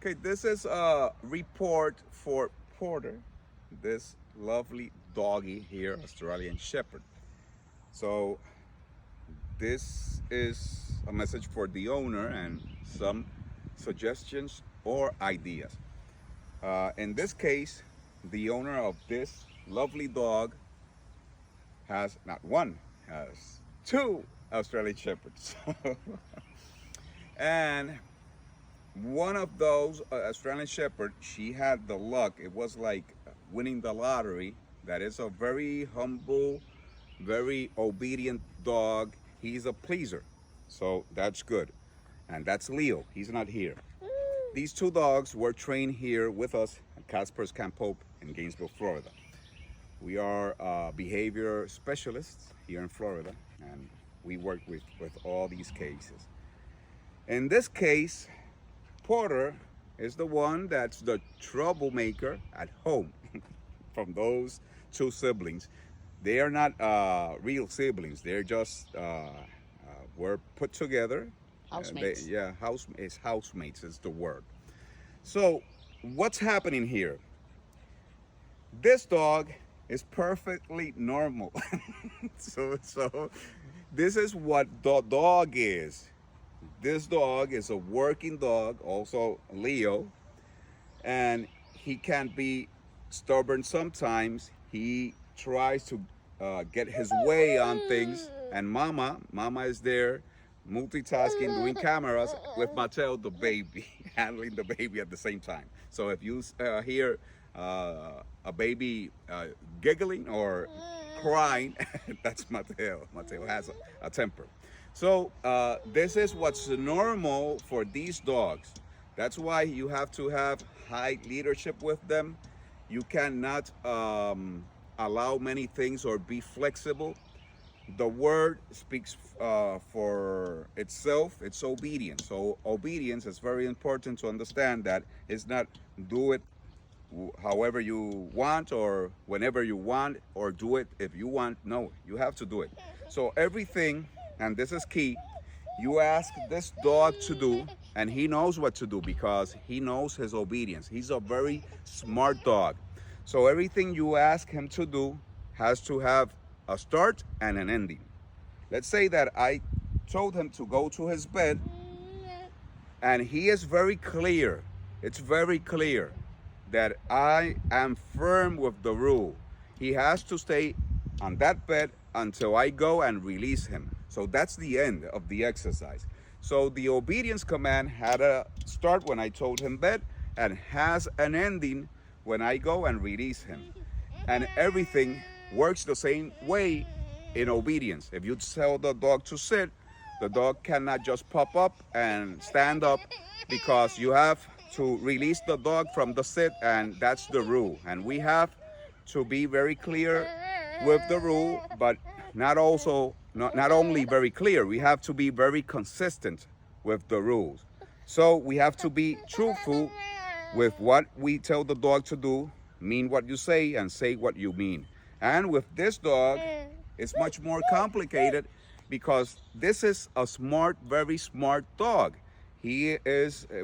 Okay, this is a report for Porter, this lovely doggy here, Australian Shepherd. So, this is a message for the owner and some suggestions or ideas. In this case, the owner of this lovely dog has not one, has two Australian Shepherds. And one of those Australian Shepherd, she had the luck. It was like winning the lottery. That is a very humble, very obedient dog. He's a pleaser, so that's good. And that's Leo. He's not here. These two dogs were trained here with us at Casper's Camp Hope in Gainesville, Florida. We are behavior specialists here in Florida, and we work with all these cases. In this case, Porter is the one that's the troublemaker at home from those two siblings. They are not real siblings. They're just were put together. Housemates. Housemates is the word. So what's happening here? This dog is perfectly normal. so this is what the dog is. This dog is a working dog, also Leo, and he can be stubborn sometimes. He tries to get his way on things, and Mama is there multitasking, doing cameras with Mateo, the baby, handling the baby at the same time. So if you hear a baby giggling or crying, that's Mateo. Mateo has a temper. So this is what's normal for these dogs. That's why you have to have high leadership with them. You cannot allow many things or be flexible. The word speaks for itself. It's obedience. So obedience is very important to understand that it's not do it however you want or whenever you want or do it if you want. No, you have to do it. So everything, and this is key, you ask this dog to do and he knows what to do because he knows his obedience. He's a very smart dog. So everything you ask him to do has to have a start and an ending. Let's say that I told him to go to his bed and he is very clear. It's very clear that I am firm with the rule. He has to stay on that bed until I go and release him. So that's the end of the exercise. So the obedience command had a start when I told him bed and has an ending when I go and release him. And everything works the same way in obedience. If you tell the dog to sit, the dog cannot just pop up and stand up because you have to release the dog from the sit, and that's the rule. And we have to be very clear with the rule, but not only very clear, we have to be very consistent with the rules. So we have to be truthful with what we tell the dog to do, mean what you say, and say what you mean. And with this dog, it's much more complicated because this is a smart, very smart dog. He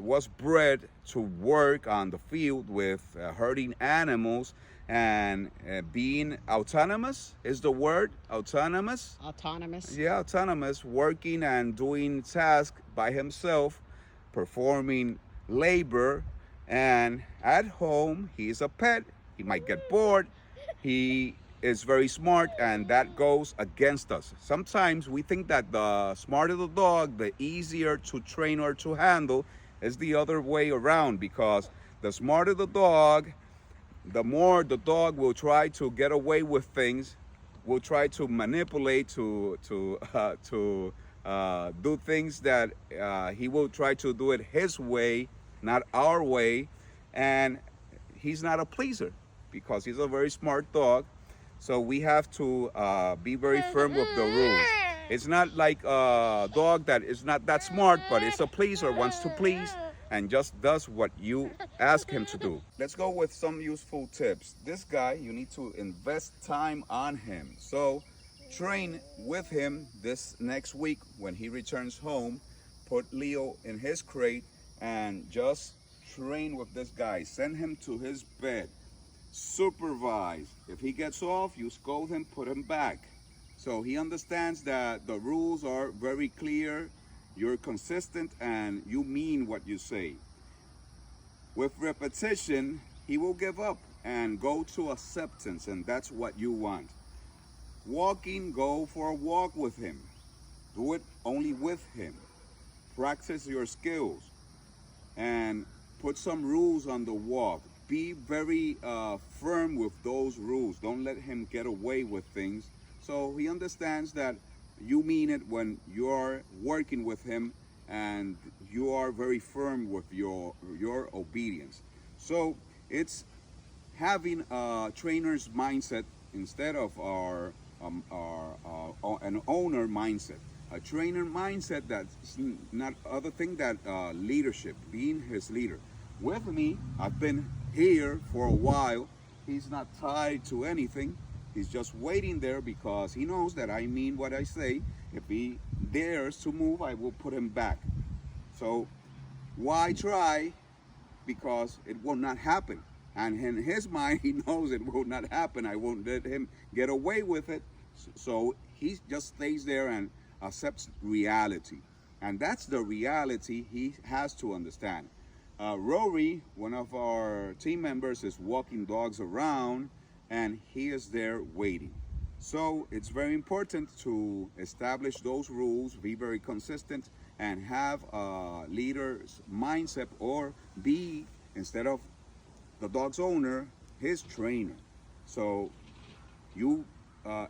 was bred to work on the field with herding animals and being autonomous is the word, autonomous. Autonomous. Yeah, autonomous, working and doing tasks by himself, performing labor, and at home he's a pet. He might get bored. He is very smart, and that goes against us. Sometimes we think that the smarter the dog, the easier to train or to handle. Is the other way around, because the smarter the dog, the more the dog will try to get away with things, will try to manipulate, to do things that he will try to do it his way, not our way, and he's not a pleaser because he's a very smart dog. So we have to be very firm with the rules. It's not like a dog that is not that smart, but it's a pleaser, wants to please, and just does what you ask him to do. Let's go with some useful tips. This guy, you need to invest time on him. So train with him this next week when he returns home. Put Leo in his crate and just train with this guy. Send him to his bed. Supervise. If he gets off, you scold him, put him back. So he understands that the rules are very clear, you're consistent, and you mean what you say. With repetition, he will give up and go to acceptance, and that's what you want. Walking, go for a walk with him. Do it only with him. Practice your skills and put some rules on the walk. Be very firm with those rules. Don't let him get away with things. So he understands that you mean it when you're working with him and you are very firm with your obedience. So it's having a trainer's mindset instead of an owner mindset. A trainer mindset that's not other thing that leadership, being his leader. With me, I've been here for a while. He's not tied to anything. He's just waiting there because he knows that I mean what I say. If he dares to move, I will put him back. So why try? Because it will not happen. And in his mind, he knows it will not happen. I won't let him get away with it. So he just stays there and accepts reality. And that's the reality he has to understand. Rory, one of our team members, is walking dogs around and he is there waiting. So it's very important to establish those rules, be very consistent, and have a leader's mindset, or be, instead of the dog's owner, his trainer. So you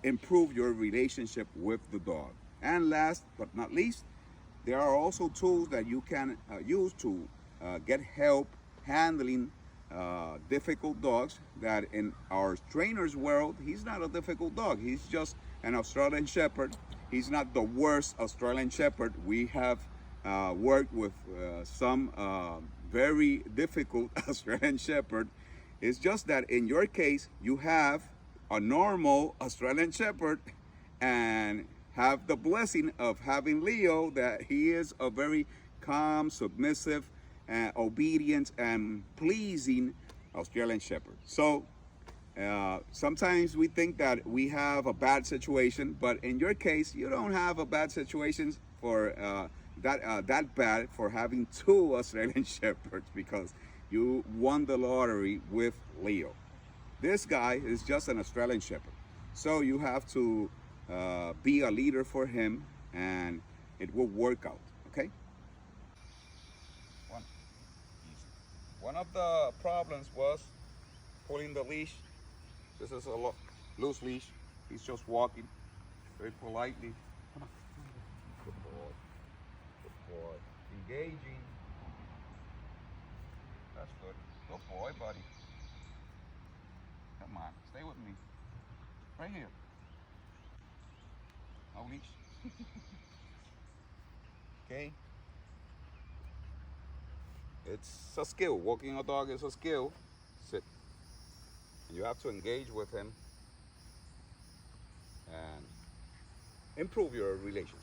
improve your relationship with the dog. And last but not least, there are also tools that you can use to get help handling difficult dogs. That in our trainer's world, he's not a difficult dog. He's just an Australian Shepherd. He's not the worst Australian Shepherd. We have worked with some very difficult Australian Shepherd. It's just that in your case, you have a normal Australian Shepherd and have the blessing of having Leo, that he is a very calm, submissive, obedient, and pleasing Australian Shepherd. So sometimes we think that we have a bad situation, but in your case, you don't have a bad situation for that bad for having two Australian Shepherds, because you won the lottery with Leo. This guy is just an Australian Shepherd. So you have to be a leader for him, and it will work out, okay? One of the problems was pulling the leash. This is a loose leash. He's just walking very politely. Come on. Good boy. Good boy. Engaging. That's good. Good boy, buddy. Come on, stay with me. Right here. No leash. Okay. It's a skill. Walking a dog is a skill. Sit. You have to engage with him and improve your relationship.